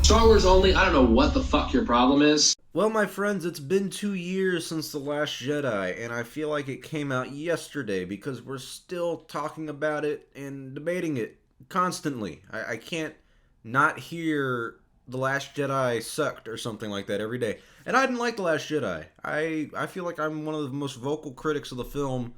Star Wars only. I don't know what the fuck your problem is. Well, my friends, it's been 2 years since The Last Jedi, and I feel like it came out yesterday because we're still talking about it and debating it constantly. I can't not hear The Last Jedi sucked or something like that every day. And I didn't like The Last Jedi. I feel like I'm one of the most vocal critics of the film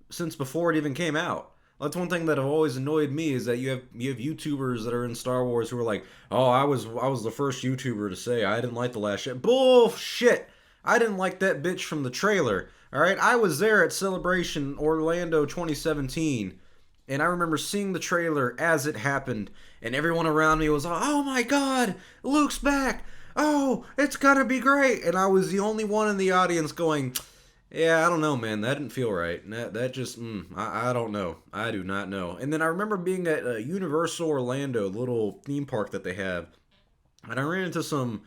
since before it even came out. That's one thing that have always annoyed me is that you have YouTubers that are in Star Wars who are like, "Oh, I was the first YouTuber to say I didn't like the last shit." Bullshit. I didn't like that bitch from the trailer. All right, I was there at Celebration Orlando 2017, and I remember seeing the trailer as it happened, and everyone around me was like, "Oh my God, Luke's back! Oh, it's gonna be great!" And I was the only one in the audience going, yeah, I don't know, man. That didn't feel right. That just, I don't know. I do not know. And then I remember being at Universal Orlando, the little theme park that they have, and I ran into some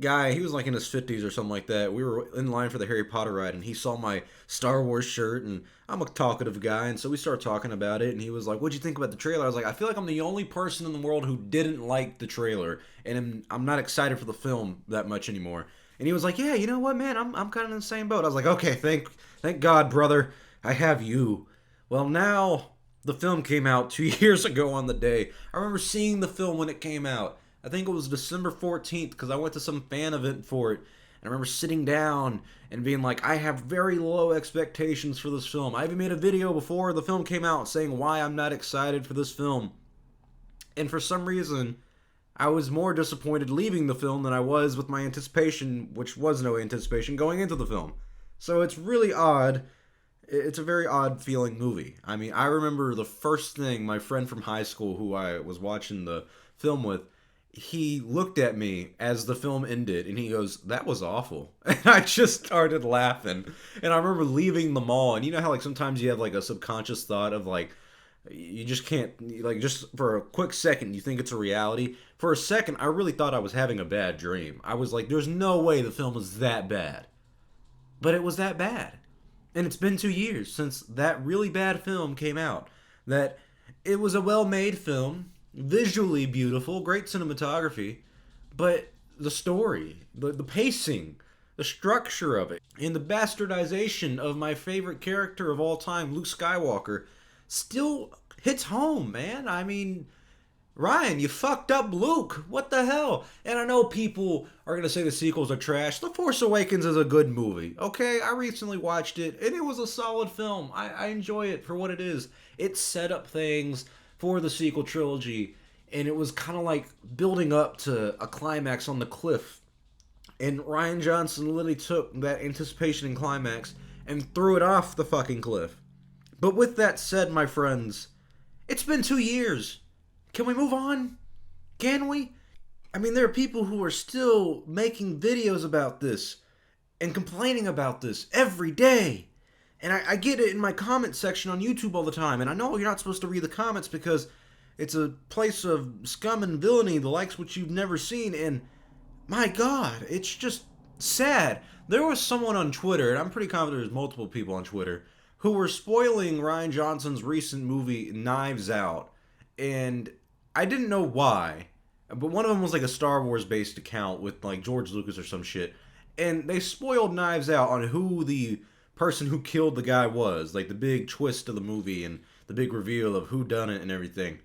guy. He was like in his 50s or something like that. We were in line for the Harry Potter ride, and he saw my Star Wars shirt, and I'm a talkative guy, and so we started talking about it, and he was like, "What'd you think about the trailer?" I was like, "I feel like I'm the only person in the world who didn't like the trailer, and I'm not excited for the film that much anymore." And he was like, "Yeah, you know what, man? I'm kind of in the same boat." I was like, "Okay, thank God, brother. I have you." Well, now the film came out 2 years ago on the day. I remember seeing the film when it came out. I think it was December 14th because I went to some fan event for it. And I remember sitting down and being like, I have very low expectations for this film. I even made a video before the film came out saying why I'm not excited for this film. And for some reason, I was more disappointed leaving the film than I was with my anticipation, which was no anticipation going into the film. So it's really odd. It's a very odd feeling movie. I mean, I remember the first thing my friend from high school who I was watching the film with, he looked at me as the film ended and he goes, "That was awful." And I just started laughing. And I remember leaving the mall, and you know how like sometimes you have like a subconscious thought of like you just can't, like, just for a quick second you think it's a reality. For a second I really thought I was having a bad dream. I was like, there's no way the film is that bad. But it was that bad. And it's been 2 years since that really bad film came out. That it was a well-made film, visually beautiful, great cinematography, but the story, the pacing, the structure of it, and the bastardization of my favorite character of all time, Luke Skywalker, still hits home, man. I mean, Ryan, you fucked up Luke. What the hell? And I know people are going to say the sequels are trash. The Force Awakens is a good movie. Okay, I recently watched it, and it was a solid film. I enjoy it for what it is. It set up things for the sequel trilogy, and it was kind of like building up to a climax on the cliff. And Ryan Johnson literally took that anticipation and climax and threw it off the fucking cliff. But with that said, my friends, it's been 2 years. Can we move on? Can we? I mean, there are people who are still making videos about this and complaining about this every day. And I get it in my comment section on YouTube all the time. And I know you're not supposed to read the comments because it's a place of scum and villainy, the likes which you've never seen. And my God, it's just sad. There was someone on Twitter, and I'm pretty confident there's multiple people on Twitter, who were spoiling Ryan Johnson's recent movie Knives Out. And I didn't know why, but one of them was like a Star Wars based account with like George Lucas or some shit. And they spoiled Knives Out on who the person who killed the guy was, like the big twist of the movie and the big reveal of who done it and everything.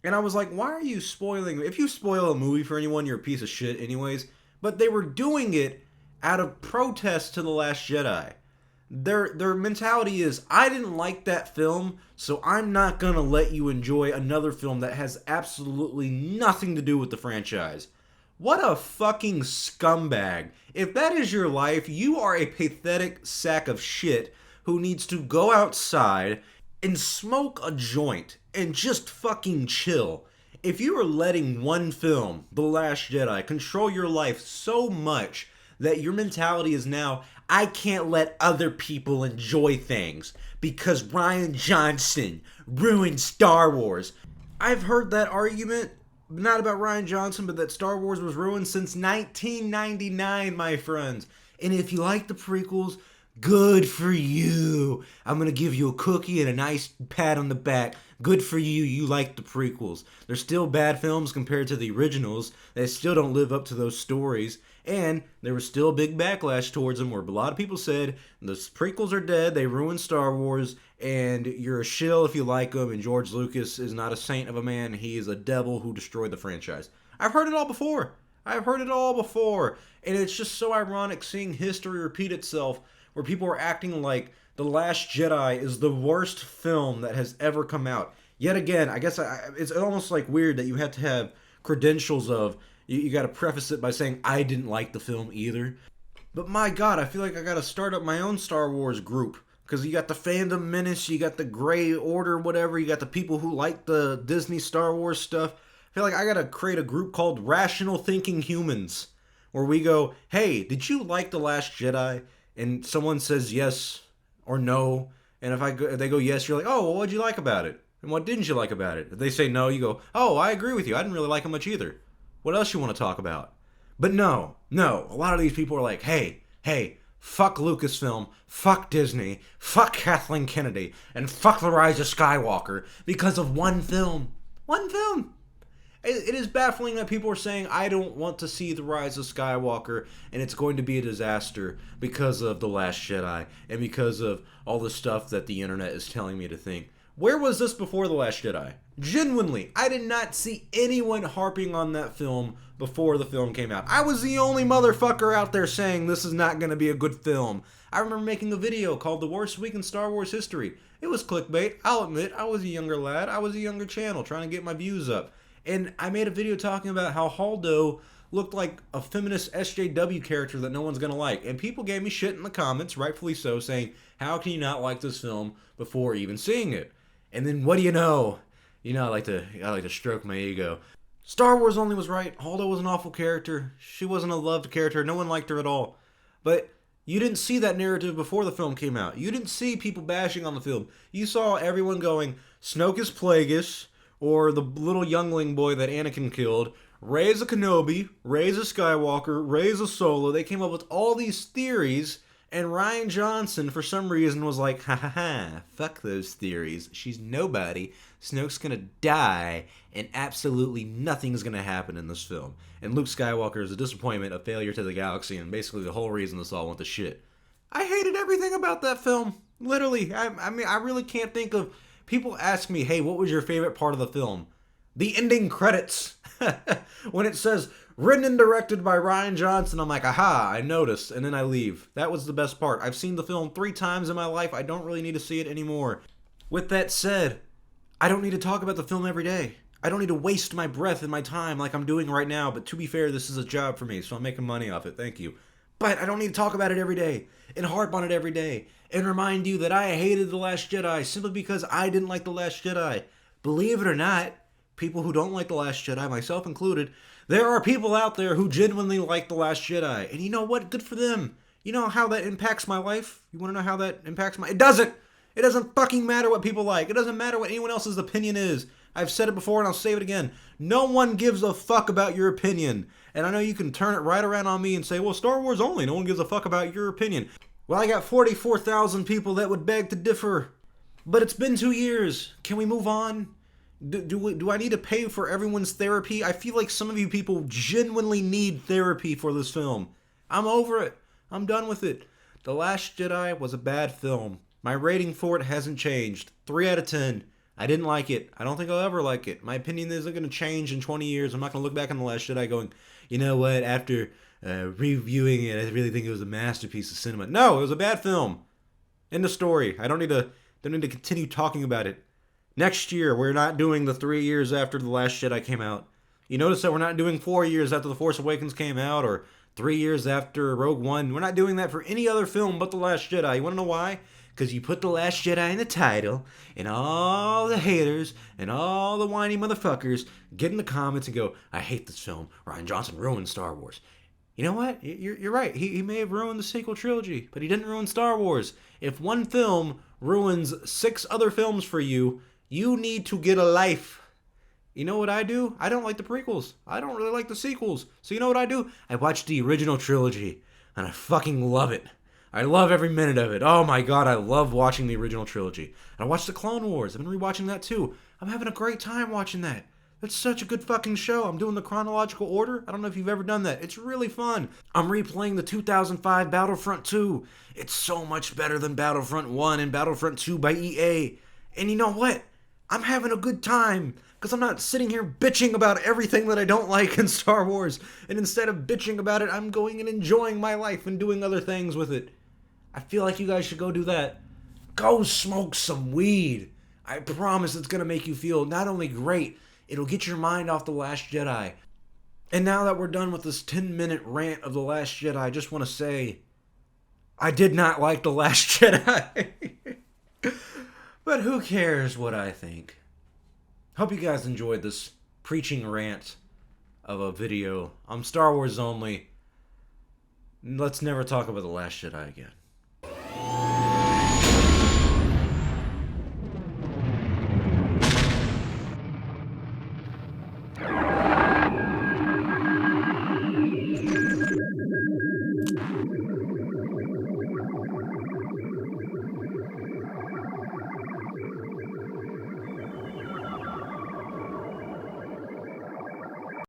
And I was like, why are you spoiling? If you spoil a movie for anyone, you're a piece of shit anyways. But they were doing it out of protest to The Last Jedi. Their mentality is, I didn't like that film, so I'm not gonna let you enjoy another film that has absolutely nothing to do with the franchise. What a fucking scumbag. If that is your life, you are a pathetic sack of shit who needs to go outside and smoke a joint and just fucking chill. If you are letting one film, The Last Jedi, control your life so much that your mentality is now, I can't let other people enjoy things because Ryan Johnson ruined Star Wars. I've heard that argument, not about Ryan Johnson, but that Star Wars was ruined since 1999, my friends. And if you like the prequels, good for you. I'm going to give you a cookie and a nice pat on the back. Good for you, you like the prequels. They're still bad films compared to the originals. They still don't live up to those stories. And there was still a big backlash towards them where a lot of people said the prequels are dead, they ruined Star Wars, and you're a shill if you like them, and George Lucas is not a saint of a man, he is a devil who destroyed the franchise. I've heard it all before. I've heard it all before. And it's just so ironic seeing history repeat itself where people are acting like The Last Jedi is the worst film that has ever come out. Yet again, I guess it's almost like weird that you have to have credentials of, you got to preface it by saying, I didn't like the film either. But my god, I feel like I got to start up my own Star Wars group. Because you got the Fandom Menace, you got the Grey Order, whatever, you got the people who like the Disney Star Wars stuff. I feel like I gotta create a group called Rational Thinking Humans, where we go, hey, did you like The Last Jedi? And someone says yes or no, and if they go yes, you're like, oh, well, what'd you like about it? And what didn't you like about it? If they say no, you go, oh, I agree with you, I didn't really like it much either. What else you want to talk about? But no, a lot of these people are like, hey, fuck Lucasfilm, fuck Disney, fuck Kathleen Kennedy, and fuck The Rise of Skywalker because of one film. One film! It is baffling that people are saying, I don't want to see The Rise of Skywalker, and it's going to be a disaster because of The Last Jedi, and because of all the stuff that the internet is telling me to think. Where was this before The Last Jedi? Genuinely, I did not see anyone harping on that film before the film came out. I was the only motherfucker out there saying this is not going to be a good film. I remember making a video called The Worst Week in Star Wars History. It was clickbait, I'll admit, I was a younger lad, I was a younger channel trying to get my views up. And I made a video talking about how Haldo looked like a feminist SJW character that no one's going to like. And people gave me shit in the comments, rightfully so, saying, how can you not like this film before even seeing it? And then what do you know? You know, I like to stroke my ego. Star Wars only was right. Haldo was an awful character. She wasn't a loved character. No one liked her at all. But you didn't see that narrative before the film came out. You didn't see people bashing on the film. You saw everyone going, Snoke is Plagueis, or the little youngling boy that Anakin killed, Rey's a Kenobi, Rey's a Skywalker, Rey's a Solo. They came up with all these theories, and Rian Johnson, for some reason, was like, ha ha ha, fuck those theories. She's nobody. Snoke's gonna die, and absolutely nothing's gonna happen in this film. And Luke Skywalker is a disappointment, a failure to the galaxy, and basically the whole reason this all went to shit. I hated everything about that film. Literally. I mean, I really can't think of... People ask me, hey, what was your favorite part of the film? The ending credits. When it says, written and directed by Rian Johnson, I'm like, aha, I noticed, and then I leave. That was the best part. I've seen the film 3 times in my life. I don't really need to see it anymore. With that said, I don't need to talk about the film every day. I don't need to waste my breath and my time like I'm doing right now, but to be fair, this is a job for me, so I'm making money off it, thank you. But I don't need to talk about it every day, and harp on it every day, and remind you that I hated The Last Jedi simply because I didn't like The Last Jedi. Believe it or not, people who don't like The Last Jedi, myself included, there are people out there who genuinely like The Last Jedi. And you know what? Good for them. You know how that impacts my life? You want to know how that impacts my... It doesn't! It doesn't fucking matter what people like. It doesn't matter what anyone else's opinion is. I've said it before and I'll say it again. No one gives a fuck about your opinion. And I know you can turn it right around on me and say, well, Star Wars only. No one gives a fuck about your opinion. Well, I got 44,000 people that would beg to differ. But it's been 2 years. Can we move on? Do I need to pay for everyone's therapy? I feel like some of you people genuinely need therapy for this film. I'm over it. I'm done with it. The Last Jedi was a bad film. My rating for it hasn't changed. 3 out of 10. I didn't like it. I don't think I'll ever like it. My opinion isn't going to change in 20 years. I'm not going to look back on The Last Jedi going, you know what, after reviewing it, I really think it was a masterpiece of cinema. No, it was a bad film. End of story. I don't need to continue talking about it. Next year, we're not doing the 3 years after The Last Jedi came out. You notice that we're not doing 4 years after The Force Awakens came out, or 3 years after Rogue One. We're not doing that for any other film but The Last Jedi. You want to know why? Because you put The Last Jedi in the title, and all the haters and all the whiny motherfuckers get in the comments and go, I hate this film. Rian Johnson ruined Star Wars. You know what? You're right. He may have ruined the sequel trilogy, but he didn't ruin Star Wars. If one film ruins 6 other films for you, you need to get a life. You know what I do? I don't like the prequels. I don't really like the sequels. So you know what I do? I watch the original trilogy, and I fucking love it. I love every minute of it. Oh my god, I love watching the original trilogy. And I watched the Clone Wars. I've been rewatching that too. I'm having a great time watching that. That's such a good fucking show. I'm doing the chronological order. I don't know if you've ever done that. It's really fun. I'm replaying the 2005 Battlefront 2. It's so much better than Battlefront 1 and Battlefront 2 by EA. And you know what? I'm having a good time because I'm not sitting here bitching about everything that I don't like in Star Wars. And instead of bitching about it, I'm going and enjoying my life and doing other things with it. I feel like you guys should go do that. Go smoke some weed. I promise it's going to make you feel not only great, it'll get your mind off The Last Jedi. And now that we're done with this 10-minute rant of The Last Jedi, I just want to say, I did not like The Last Jedi. But who cares what I think? Hope you guys enjoyed this preaching rant of a video. I'm Star Wars only. Let's never talk about The Last Jedi again.